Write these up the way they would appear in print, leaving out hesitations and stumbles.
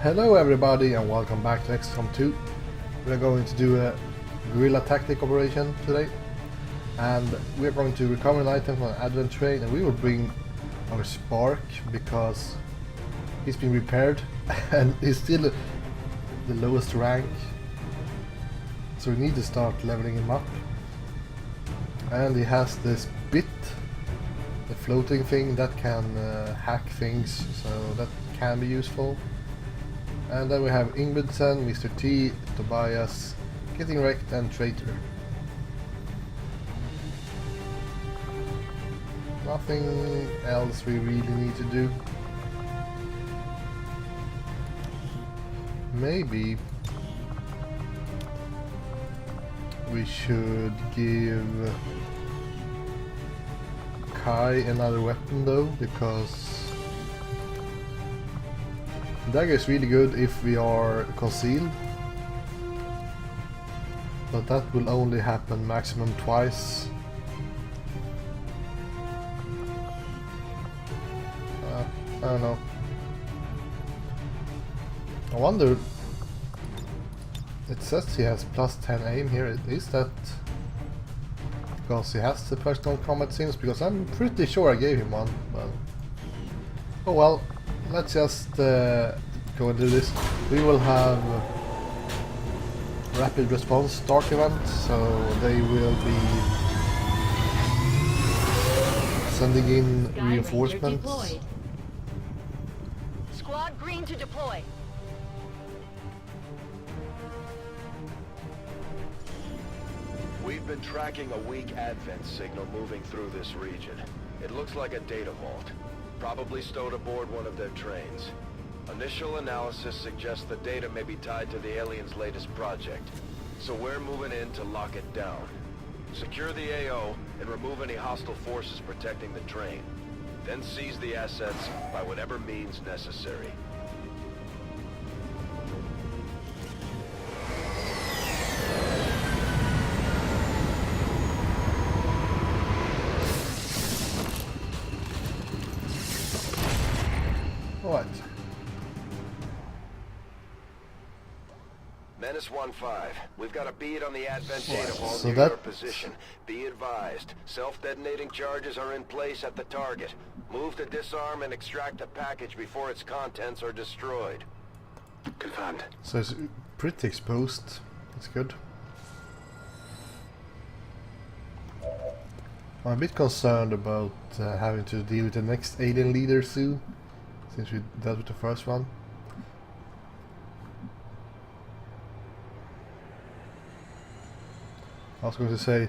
Hello everybody and welcome back to XCOM 2. We're going to do a guerrilla tactic operation today, and we're going to recover an item from an advent train, and we will bring our Spark because he's been repaired and he's still the lowest rank, so we need to start leveling him up. And he has this bit, the floating thing that can hack things, so that can be useful. And then we have Ingvidsen, Mr. T, Tobias, Getting Wrecked and Traitor. Nothing else we really need to do. Maybe we should give Kai another weapon though, because dagger is really good if we are concealed, but that will only happen maximum twice. I don't know. I wonder, it says he has plus 10 aim here. Is that because he has the personal combat sims? Because I'm pretty sure I gave him one, but oh well. Let's just go and do this. We will have rapid response start event, so they will be sending in reinforcements. Squad green to deploy. We've been tracking a weak advent signal moving through this region. It looks like a data vault. Probably stowed aboard one of their trains. Initial analysis suggests the data may be tied to the aliens' latest project. So we're moving in to lock it down. Secure the AO and remove any hostile forces protecting the train. Then seize the assets by whatever means necessary. Alright. Menace 1-5. We've got a bead on the Advent data vault So near that your position. Be advised, self-detonating charges are in place at the target. Move to disarm and extract the package before its contents are destroyed. Confirmed. So it's pretty exposed. That's good. I'm a bit concerned about having to deal with the next alien leader soon, since we dealt with the first one. I was going to say,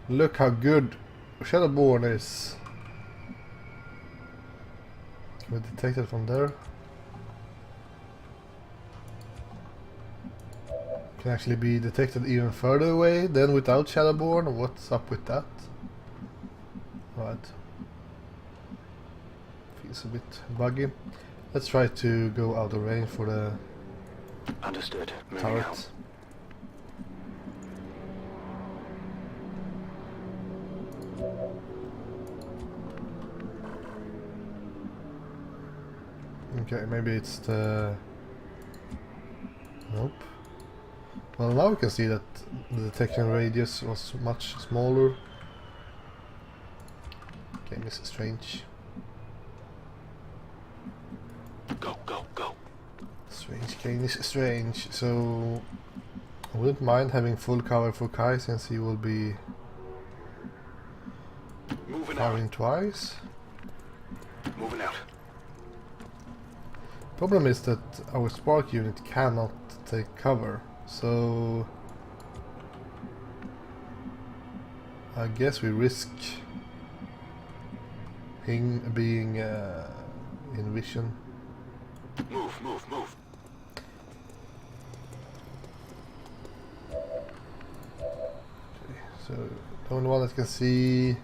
look how good Shadowborn is. Can we detect it from there? Can actually be detected even further away than without Shadowborn. What's up with that? Right. Feels a bit buggy. Let's try to go out of range for the Understood. turret. Okay, maybe it's the... Nope. Well, now we can see that the detection radius was much smaller. Game is strange. Go, go, go. Strange game is strange, so I wouldn't mind having full cover for Kai, since he will be Moving firing out. twice. Moving out. Problem is that our Spark unit cannot take cover, so I guess we risk him being in vision. Move, move, move. So the only one that can see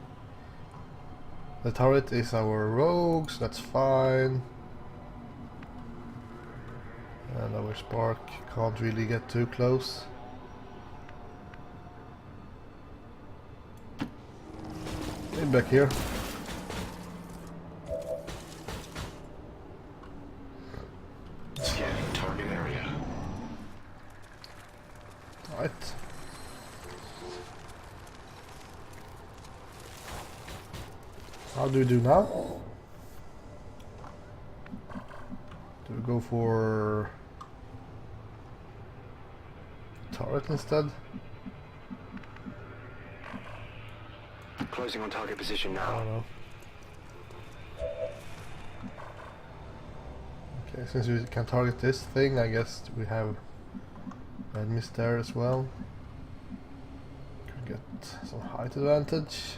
the turret is our rogues, that's fine. And our Spark can't really get too close. Get back here. Scanning target. Right. How do we do now? Do we go for turret instead? Closing on target position I now. don't know. Okay, since we can target this thing, I guess we have enemies there as well. Could get some height advantage.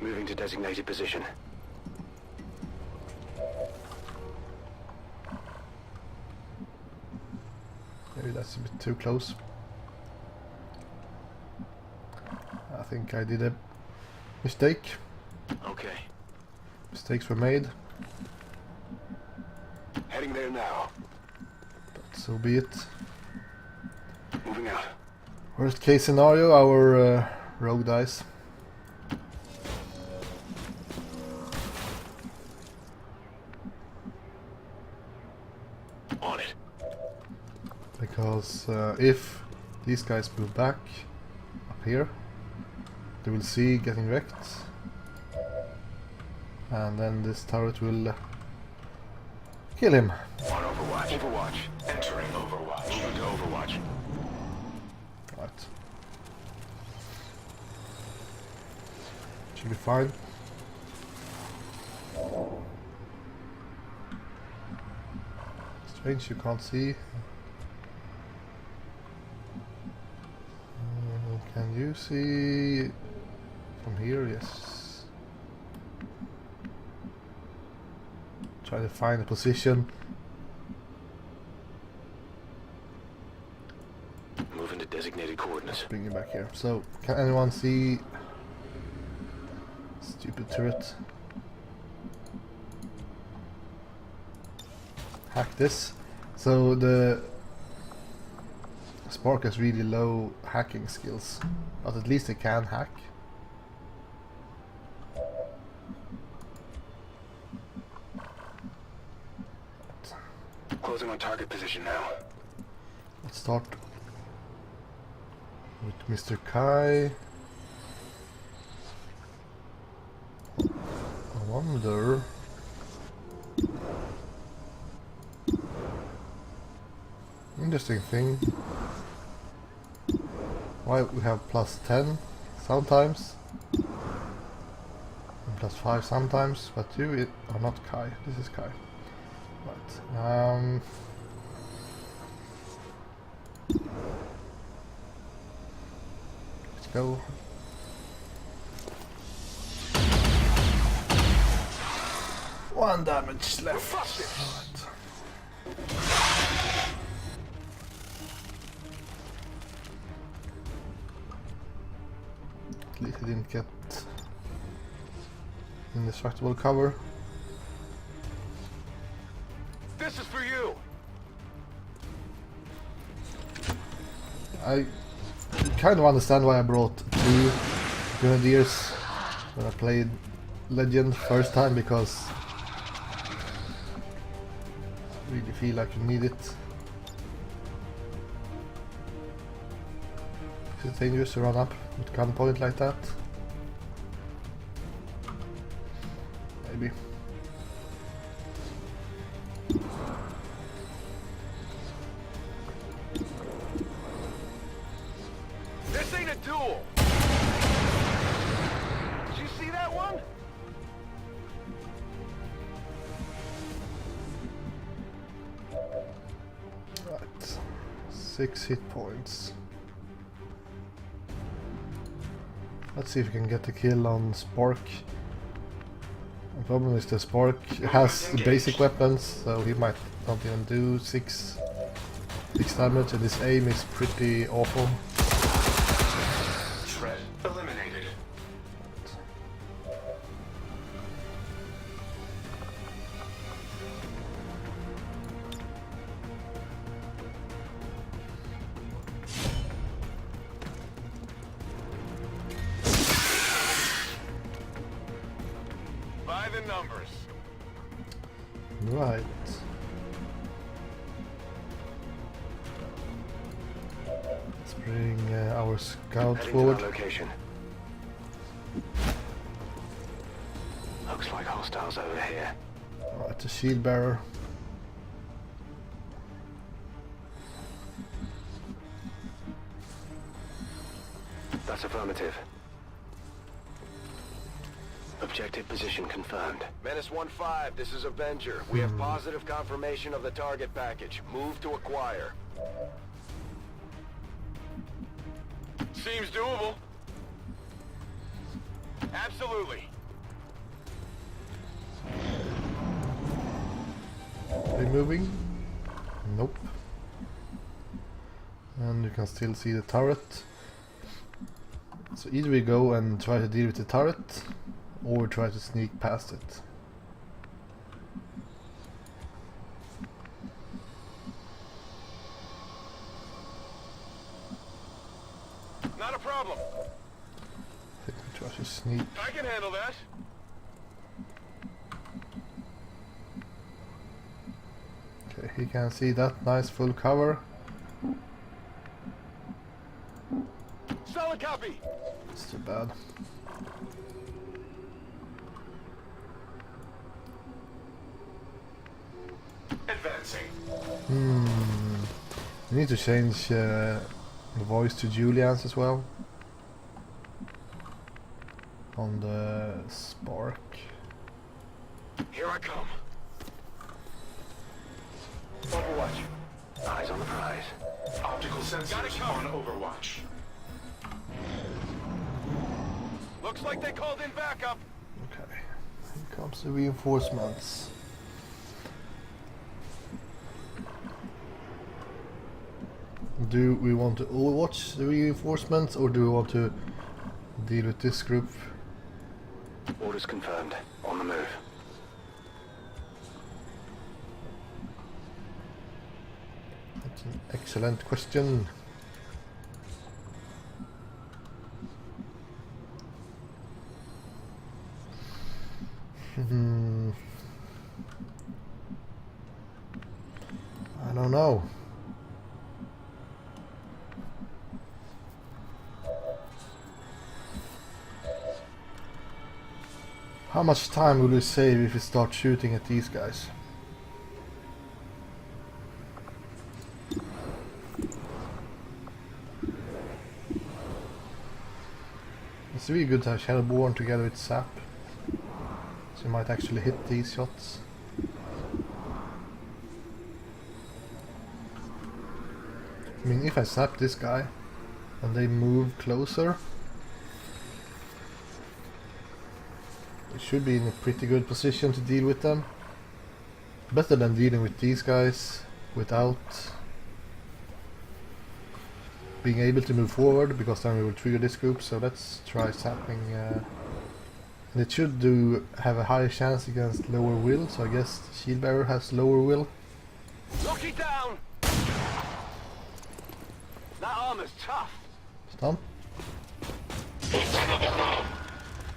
Moving to designated position. Maybe that's a bit too close. I think I did a mistake. Okay. Mistakes were made, Heading there now. but so be it. Moving out. Worst case scenario, our rogue dies. On it. Because if these guys move back up here, they will see getting wrecked, and then this turret will kill him. On Overwatch. Overwatch. Entering Overwatch. Moving to Overwatch. Right. Should be fine. Strange you can't see. Can you see from here? Yes. Try to find a position. Moving to designated coordinates. Bring it back here. So, can anyone see stupid turret? Hack this. So the Spark has really low hacking skills, but at least it can hack. Closing on target position now. Let's start with Mr. Kai. I wonder. Interesting thing. Why we have +10 sometimes and +5 sometimes, but you are not Kai. This is Kai. Right. Let's go. One damage left. Right. At least I didn't get indestructible cover. This is for you. I kind of understand why I brought 2 Grenadiers when I played Legend first time, because I really feel like you need it. Is it dangerous to run up with gunpoint like that? Maybe. This ain't a duel. Did you see that one? Right. 6 hit points. Let's see if we can get the kill on Spark. The problem is the Spark has the basic weapons, so he might not even do 6 damage, and his aim is pretty awful. Threat eliminated. By the numbers. Right. Let's bring our scout Heading forward. to our location. Looks like hostiles over here. Alright, the shield bearer. That's affirmative. Objective position confirmed. Menace 1-5, this is Avenger. We have positive confirmation of the target package. Move to acquire. Seems doable. Absolutely. Are they moving? Nope. And you can still see the turret. So either we go and try to deal with the turret, or try to sneak past it. Not a problem. I think we try to sneak. I can handle that. Okay, he can see that nice full cover. Solid copy. It's too bad. Advancing. We need to change the voice to Julian's as well. On the Spark. Here I come. Overwatch. Eyes on the prize. Optical sensors on Overwatch. Looks like they called in backup. Okay, here comes the reinforcements. Do we want to overwatch the reinforcements, or do we want to deal with this group? Orders confirmed. On the move. That's an excellent question. I don't know. How much time will we save if we start shooting at these guys? It's really good to have Shadowborn together with Sap. So you might actually hit these shots. I mean, if I Sap this guy and they move closer, we should be in a pretty good position to deal with them. Better than dealing with these guys without being able to move forward, because then we will trigger this group. So let's try sapping. And it should have a higher chance against lower will, so I guess Shield Bearer has lower will. Lock it down! That armor's tough. Stun.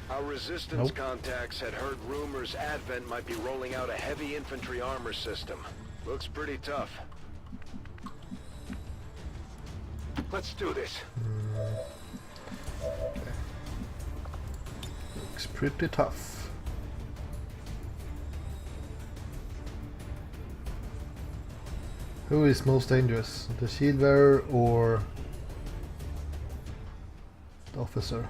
Our resistance contacts had heard rumors Advent might be rolling out a heavy infantry armor system. Looks pretty tough. Let's do this. Okay. Looks pretty tough. Who is most dangerous? The Shield Bearer or the officer?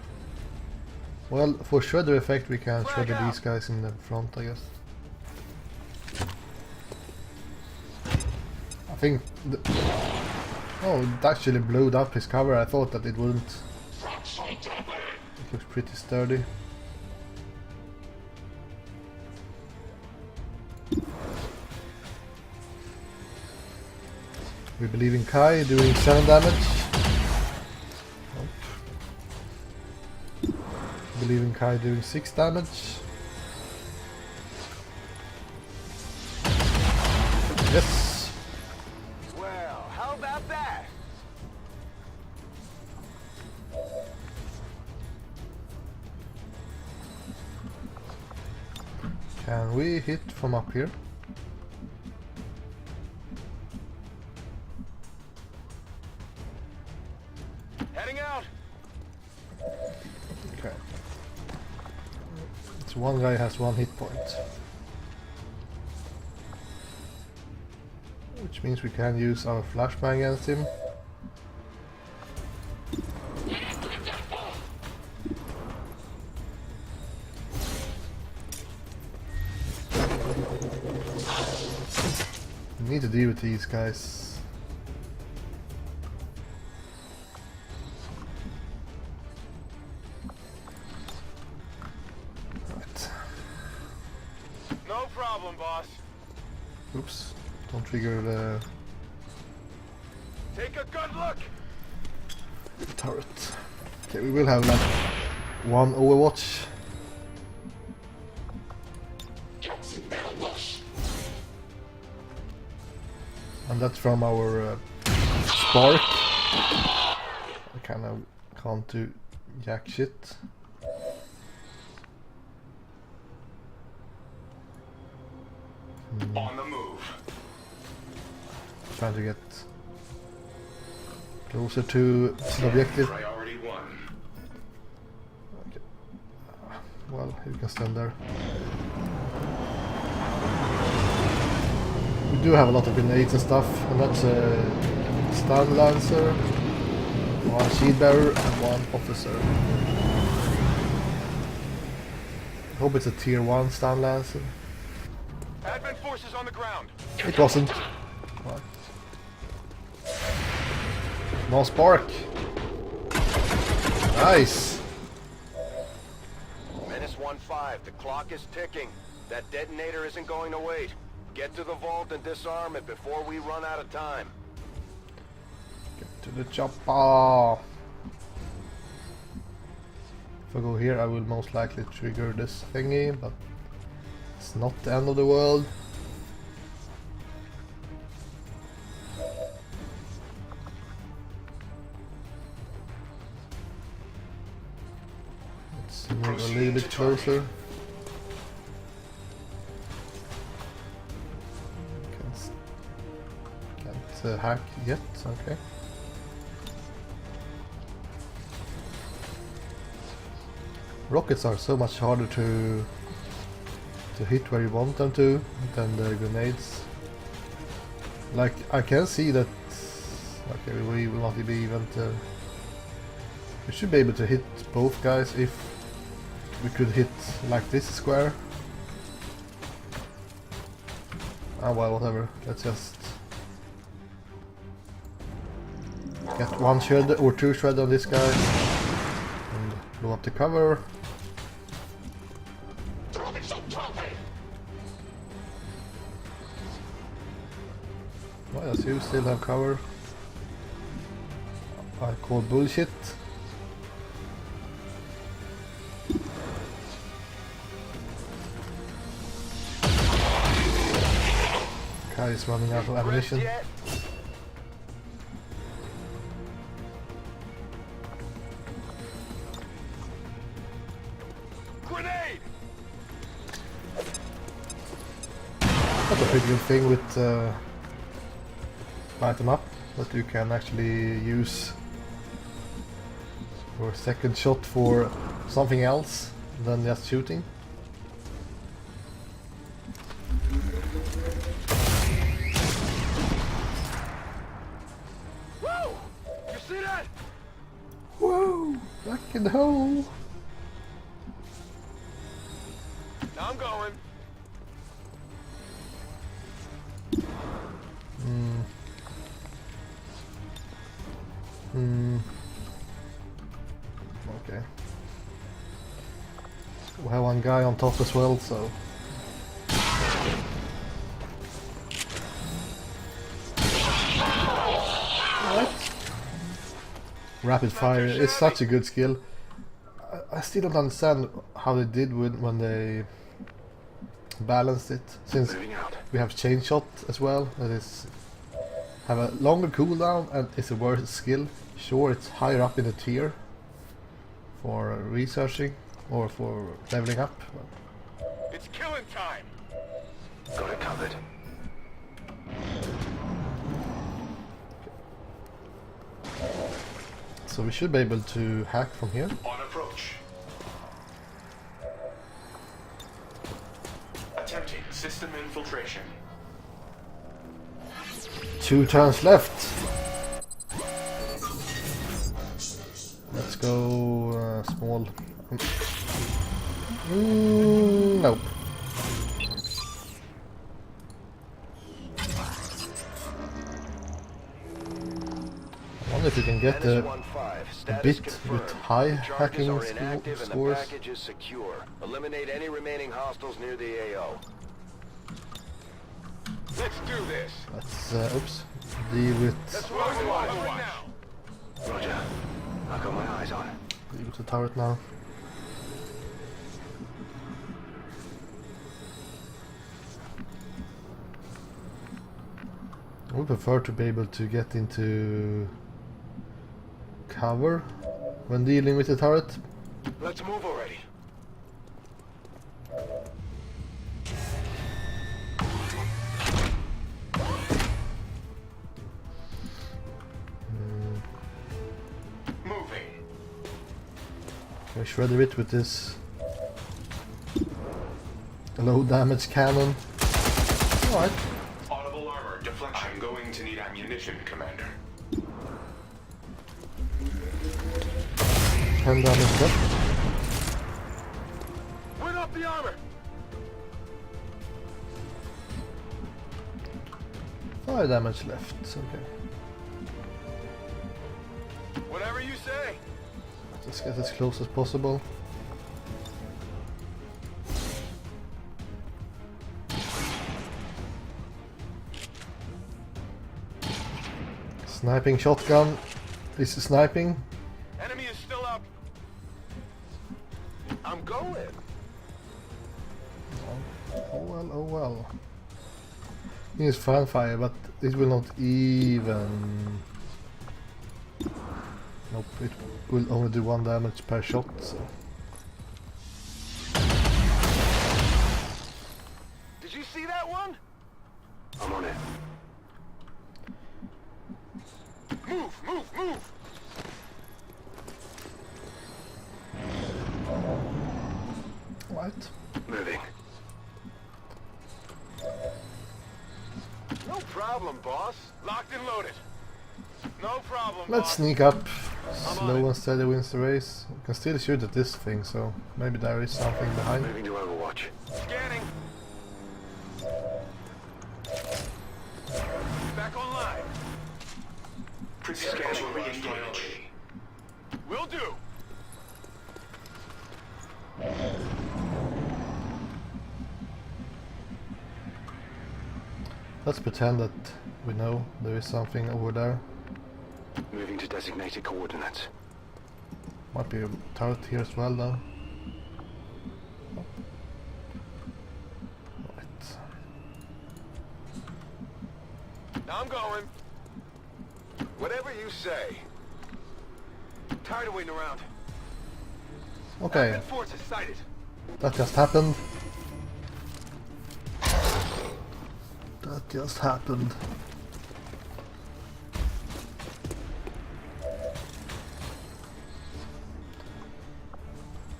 Well, for shredder effect we can shredder these guys in the front, I guess. I think oh, it actually blew up his cover. I thought that it wouldn't. It looks pretty sturdy. We believe in Kai doing 7 damage. Nope. We believe in Kai doing 6 damage. Yes! Well, how about that? Can we hit from up here? So one guy has 1 hit point. Which means we can use our flashbang against him. We need to deal with these guys. Right. No problem, boss. Oops. Don't trigger the Take a good look. turret. Okay, we will have like 1 Overwatch. And that's from our Spark. I kind of can't do jack shit. On the move. Trying to get closer to the objective. Priority 1. Okay. Well, you can stand there. We do have a lot of grenades and stuff, and that's a stun lancer, 1 shield bearer, and 1 officer. I hope it's a tier 1 stun lancer. Advent forces on the ground. It wasn't. What? No spark. Nice. Menace 1-5, the clock is ticking. That detonator isn't going to wait. Get to the vault and disarm it before we run out of time. Get to the chopper. If I go here, I will most likely trigger this thingy, but it's not the end of the world. Let's move a little bit closer. Can't hack yet, okay. Rockets are so much harder to hit where you want them to than the grenades. Like, I can see that. Okay, we will not be even to. We should be able to hit both guys if we could hit like this square. Ah, well, whatever. Let's just get 1 shred or 2 shred on this guy and blow up the cover. Why does you still have cover? I call bullshit. Guy is running out of ammunition. Grenade! That's a pretty good thing with light them up, that you can actually use your second shot for something else than just shooting. Whoa! You see that? Whoa! Back in the hole! Now I'm going. Okay. We have 1 guy on top as well, so. What? Rapid fire is such a good skill. I still don't understand how they did when they balanced it, since we have chain shot as well, that is have a longer cooldown and it's a worse skill. Sure, it's higher up in the tier for researching or for leveling up. It's killing time. Got it covered. So we should be able to hack from here. On approach. Attempting system infiltration. 2 turns left. Let's go small. Nope. I wonder if you can get a bit with high hacking scores. Package is secure. Eliminate any remaining hostiles near the AO. Let's do this. Let's oops. Deal with Roger. I've got my eyes on it. deal with the turret now. I would prefer to be able to get into cover when dealing with the turret. Let's move already. Moving. Can we shred a bit with this low damage cannon? Alright. Audible armor deflection. I'm going to need ammunition, Commander. 10 damage left. Win up the armor. 5 damage left, okay. Whatever you say. Let's get as close as possible. Sniping shotgun. This is sniping. Enemy is still up. I'm going. Oh well, oh well. It's fanfire, but it will not even. Nope, it will only do 1 damage per shot, so. Did you see that one? I'm on it. Move, move, move. Right. Moving. No problem, boss. Locked and loaded. No problem, Let's boss. sneak up. I'm Slow on it. and steady wins the race. We can still shoot at this thing, so maybe there is something behind. Moving to Overwatch. Scanning. Back online. Scanning re-engage. Will do. Let's pretend that we know there is something over there. Moving to designated coordinates. Might be a turret here as well, though. Right. I'm going. Whatever you say. Tired of waiting around. Okay, Advent force is sighted. that just happened. That just happened.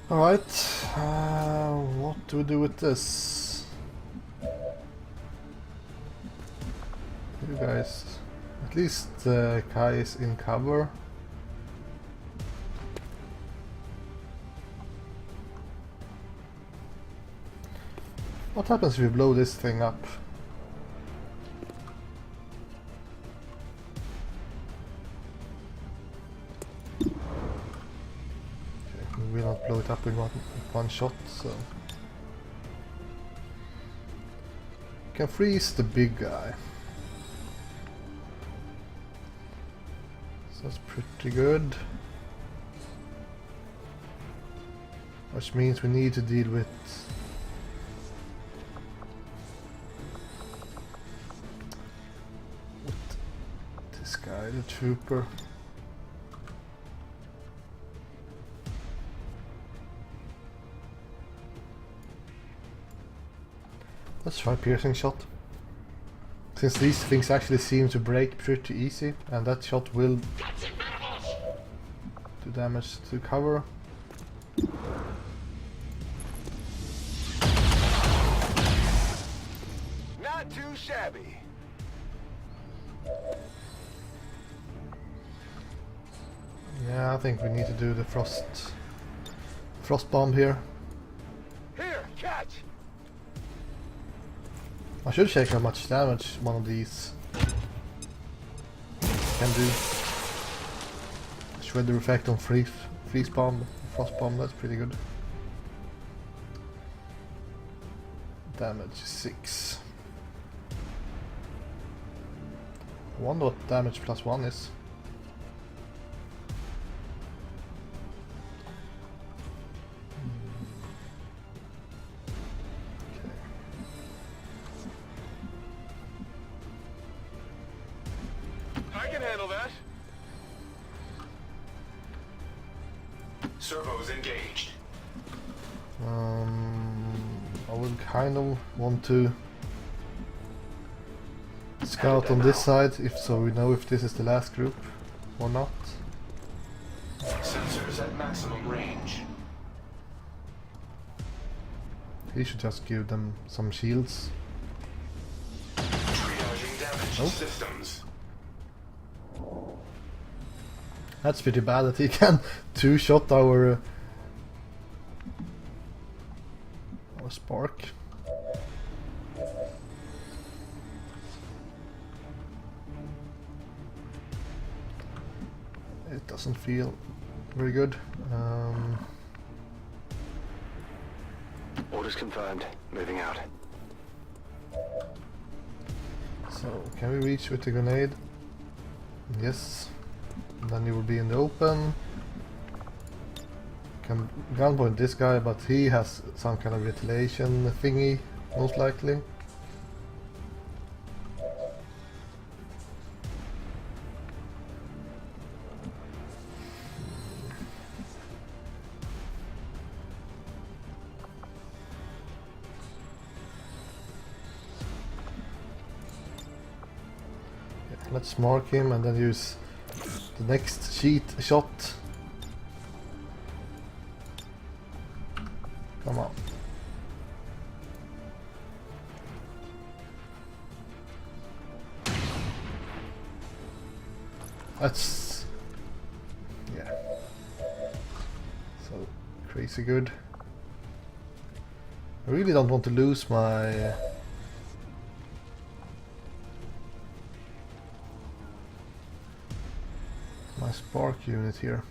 Alright, what do we do with this? You guys, at least Kai is in cover. What happens if we blow this thing up? We will not blow it up in one shot, so can freeze the big guy. So that's pretty good. Which means we need to deal with this guy, the trooper. Let's try piercing shot. Since these things actually seem to break pretty easy, and that shot will do damage to cover. shabby. Yeah, I think we need to do the frost bomb here. Here, catch! I should check how much damage one of these can do. Shredder effect on freeze bomb, frost bomb, that's pretty good. Damage 6. I wonder what damage +1 is. I can handle that. Servos engaged. I would kind of want to scout on this side, if so we know if this is the last group or not. Sensors at maximum range. He should just give them some shields. Triaging damaged Nope. systems. That's pretty bad that he can two-shot our spark. It doesn't feel very good. Orders confirmed. Moving out. So, can we reach with the grenade? Yes. And then he will be in the open. Can gunpoint this guy, but he has some kind of retaliation thingy, most likely. Yeah, let's mark him and then use the next cheat shot. Come on. That's... yeah. So, crazy good. I really don't want to lose my... my spark unit here.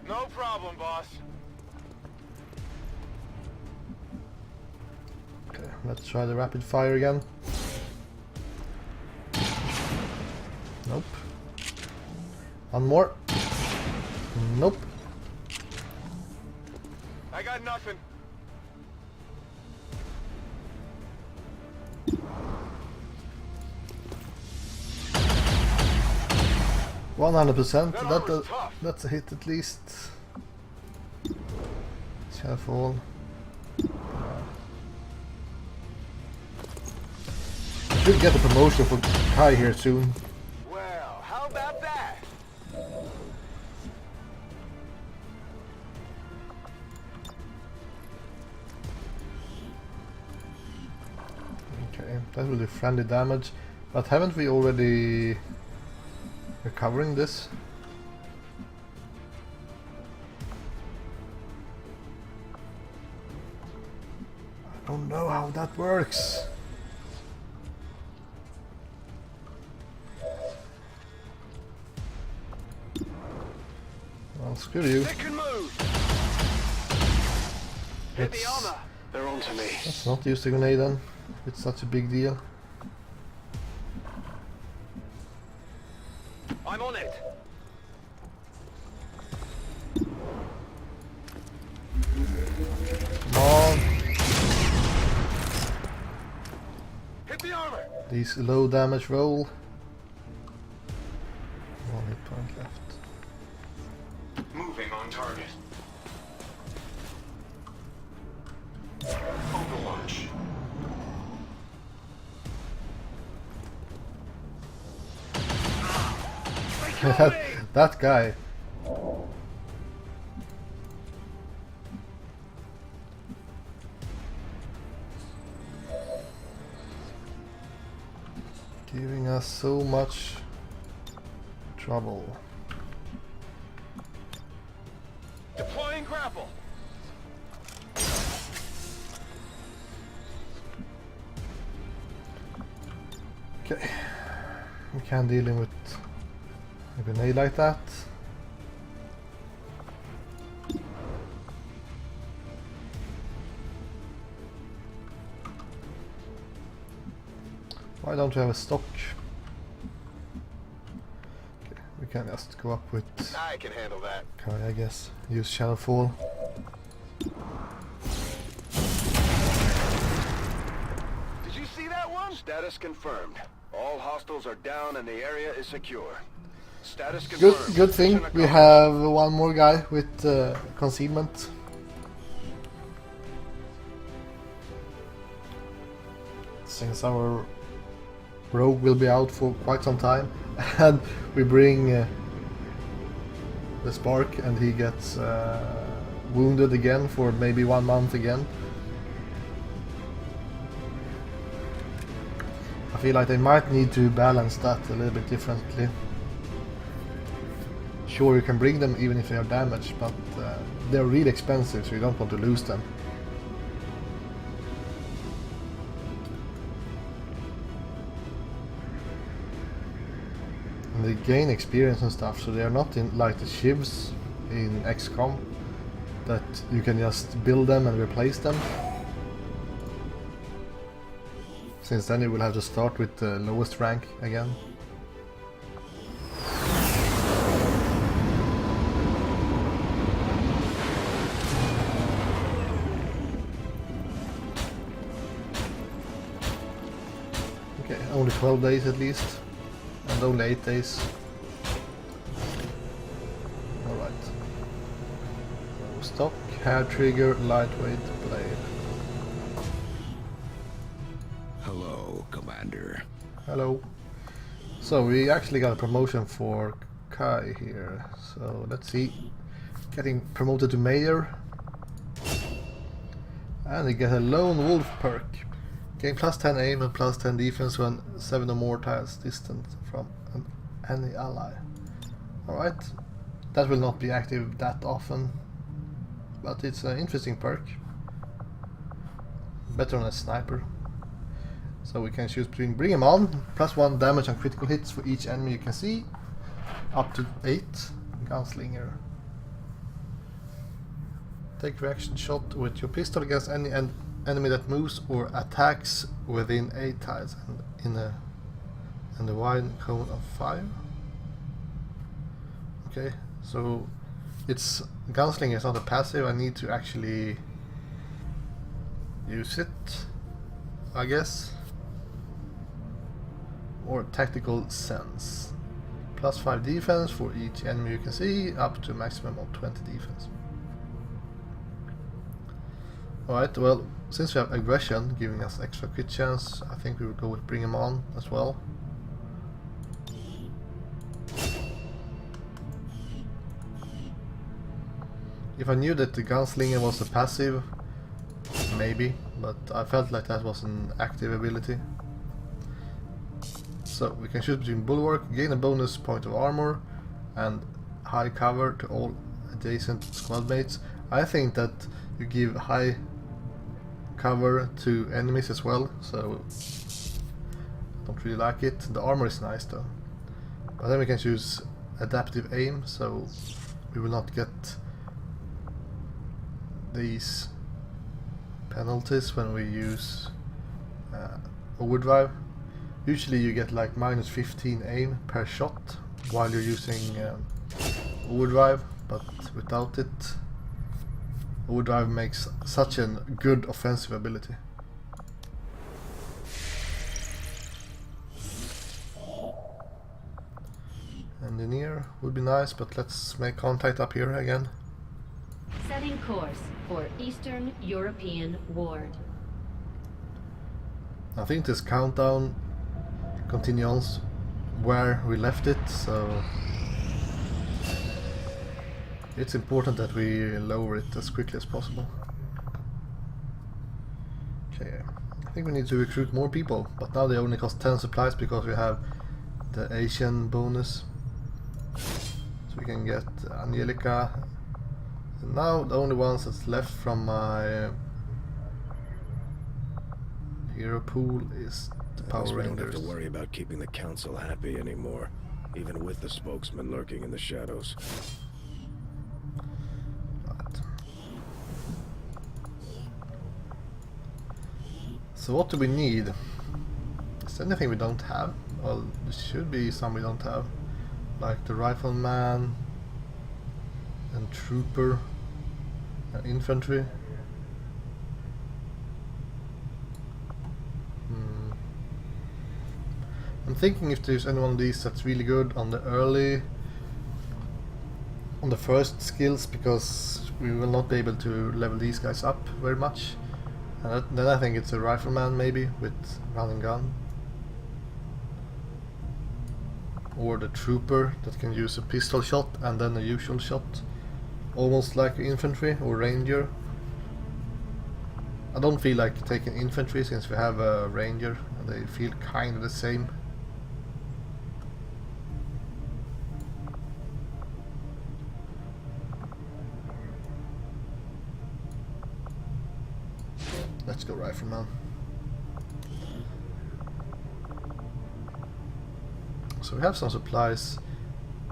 No problem, boss. Okay, let's try the rapid fire again. Nope. One more. Nope. I got nothing. 100%. That armor's tough. That's a hit at least. Careful. Should get a promotion for Kai here soon. Well, how about that? Okay, that will do friendly damage. But haven't we already recovering this? I don't know how that works. Well, screw you. They can move. Hit the Let's, armor. They're on to me. let's not use the grenade then. It's such a big deal. I'm on it. Come on. Hit the armor. These low damage roll. One hit point left. Moving on target. Overwatch. That guy. Giving us so much trouble. Deploying grapple. Okay, we can't deal with a grenade like that. Why don't we have a stock? Okay, we can just go up with I can handle that. Kai, I guess. Use Shadow Fall. Did you see that one? Status confirmed. All hostiles are down and the area is secure. Status confirmed. Good thing Mission we accomplished. have one more guy with concealment. Since our rogue will be out for quite some time, and we bring the Spark and he gets wounded again for maybe 1 month again. I feel like they might need to balance that a little bit differently. Sure, you can bring them even if they are damaged, but they're really expensive, so you don't want to lose them. And they gain experience and stuff, so they are not in like the shivs in XCOM that you can just build them and replace them. Since then you will have to start with the lowest rank again. Okay, only 12 days at least. And only 8 days. Alright. Stock, hair trigger, lightweight blade. Hello, Commander. Hello. So we actually got a promotion for Kai here. So let's see. Getting promoted to Mayor. And we get a Lone Wolf perk. Gain plus 10 aim and plus 10 defense when 7 or more tiles distant from any ally. Alright. That will not be active that often. But it's an interesting perk. Better than a sniper. So we can choose between bring him on, plus 1 damage on critical hits for each enemy you can see, up to 8, gunslinger. Take reaction shot with your pistol against any enemy that moves or attacks within 8 tiles and in the wide cone of 5. Okay, so it's gunslinger is not a passive, I need to actually use it, I guess. Or tactical sense. Plus 5 defense for each enemy you can see, up to a maximum of 20 defense. Alright, well, since we have aggression giving us extra crit chance, I think we will go with bring him on as well. If I knew that the gunslinger was a passive, maybe, but I felt like that was an active ability. So we can shoot between bulwark, gain a bonus point of armor, and high cover to all adjacent squad mates. I think that you give high cover to enemies as well, so I don't really like it. The armor is nice though. But then we can choose adaptive aim, so we will not get these penalties when we use overdrive. Usually you get like minus 15 aim per shot while you're using overdrive, but without it, overdrive makes such a good offensive ability. Engineer would be nice, but let's make contact up here again. Setting course for Eastern European Ward. I think this countdown continues where we left it, so it's important that we lower it as quickly as possible. Okay, I think we need to recruit more people, but now they only cost 10 supplies because we have the Asian bonus. So we can get Angelica. And now the only ones that's left from my hero pool is the Power We don't have Rangers. to worry about keeping the council happy anymore, even with the spokesman lurking in the shadows. Right. So what do we need? Is there anything we don't have? Well, there should be some we don't have, like the rifleman and trooper and infantry. I'm thinking if there's any one of these that's really good on the first skills, because we will not be able to level these guys up very much. And then I think it's a rifleman maybe with run and gun, or the trooper that can use a pistol shot and then a usual shot, almost like infantry or ranger. I don't feel like taking infantry since we have a ranger and they feel kind of the same. Let's go rifleman. So we have some supplies,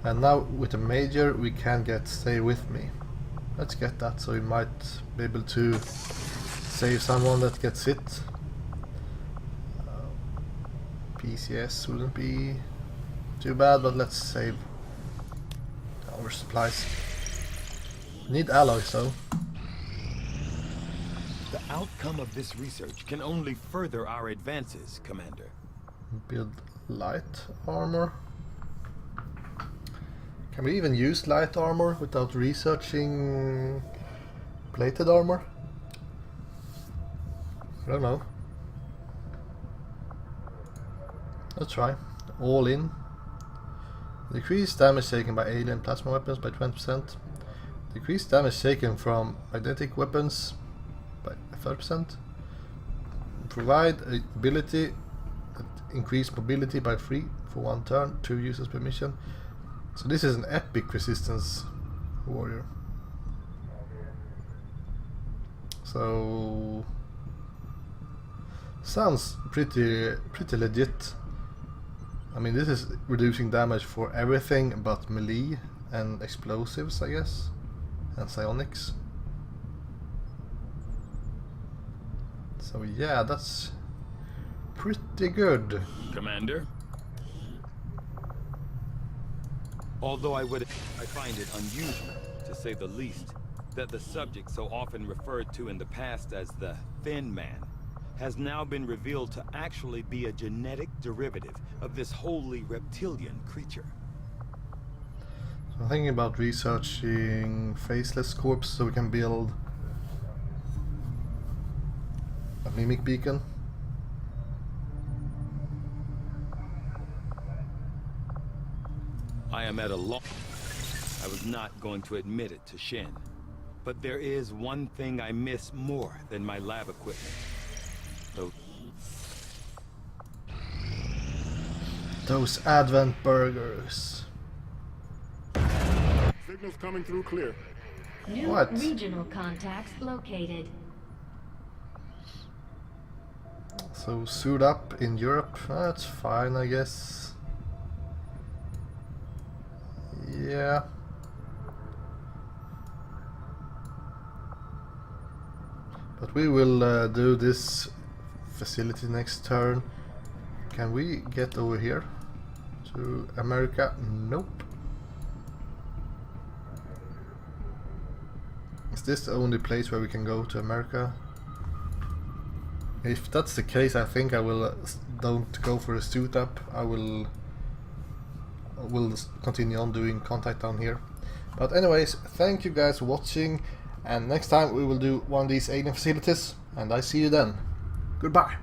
and now with the major we can get stay with me. Let's get that, so we might be able to save someone that gets hit. PCS wouldn't be too bad, but let's save our supplies. We need alloys though. The outcome of this research can only further our advances, Commander. Build light armor. Can we even use light armor without researching plated armor? I don't know. Let's try. All in. Decrease damage taken by alien plasma weapons by 20%. Decrease damage taken from magnetic weapons by 30%. Provide a ability that increase mobility by 3 for 1 turn, 2 users per mission. So this is an epic resistance warrior. So sounds pretty legit. I mean, this is reducing damage for everything but melee and explosives, I guess, and psionics. So yeah, that's pretty good. Commander? Although I find it unusual, to say the least, that the subject so often referred to in the past as the Thin Man has now been revealed to actually be a genetic derivative of this wholly reptilian creature. So I'm thinking about researching faceless corpse so we can build a mimic beacon. I am at a loss. I was not going to admit it to Shen, but there is one thing I miss more than my lab equipment. Those Advent burgers. Signals coming through clear. New What? regional contacts located. So suit up in Europe, that's fine, I guess. Yeah. But we will do this facility next turn. Can we get over here to America? Nope. Is this the only place where we can go to America? If that's the case, I think I will don't go for a suit up. I will continue on doing contact down here. But anyways, thank you guys for watching, and next time we will do one of these alien facilities, and I see you then. Goodbye.